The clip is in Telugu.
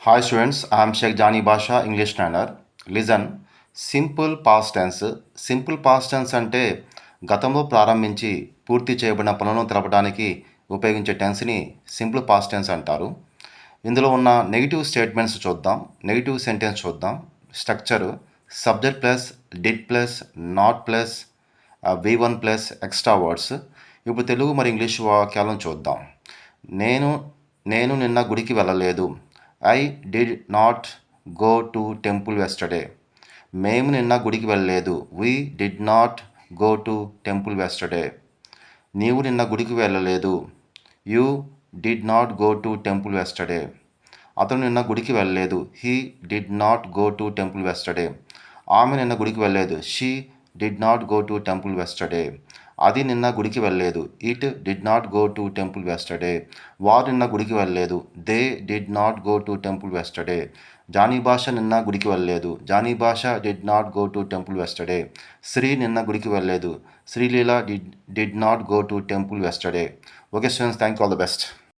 Hi students, I am Sheikh Jani Basha, English trainer. Listen, simple past tense. Simple past tense అంటే గతంలో ప్రారంభించి పూర్తి చేయబడిన పనులను తెలపడానికి ఉపయోగించే టెన్స్ని సింపుల్ పాస్ట్ టెన్స్ అంటారు. ఇందులో ఉన్న నెగిటివ్ స్టేట్మెంట్స్ చూద్దాం. నెగిటివ్ సెంటెన్స్ చూద్దాం. Structure subject plus did plus not plus V1 plus extra words. ఇప్పుడు తెలుగు మరి ఇంగ్లీష్ వాక్యాలను చూద్దాం. నేను నేను నిన్న గుడికి వెళ్ళలేదు. I did not go to temple yesterday. మేము నిన్న గుడికి వెళ్ళలేదు. We did not go to temple yesterday. నీవు నిన్న గుడికి వెళ్ళలేదు. You did not go to temple yesterday. అతను నిన్న గుడికి వెళ్ళలేదు. He did not go to temple yesterday. ఆమె నిన్న గుడికి వెళ్ళలేదు. She did not go to temple yesterday. అది నిన్న గుడికి వెళ్ళలేదు. It did not go to temple yesterday. వారు నిన్న గుడికి వెళ్ళలేదు. They did not go to temple yesterday. Johnny Basha నిన్న గుడికి వెళ్ళలేదు. Johnny Basha did not go to temple yesterday. Sri నిన్న గుడికి వెళ్ళలేదు. Sreeleela did not go to temple yesterday. Okay students, thank you, all the best.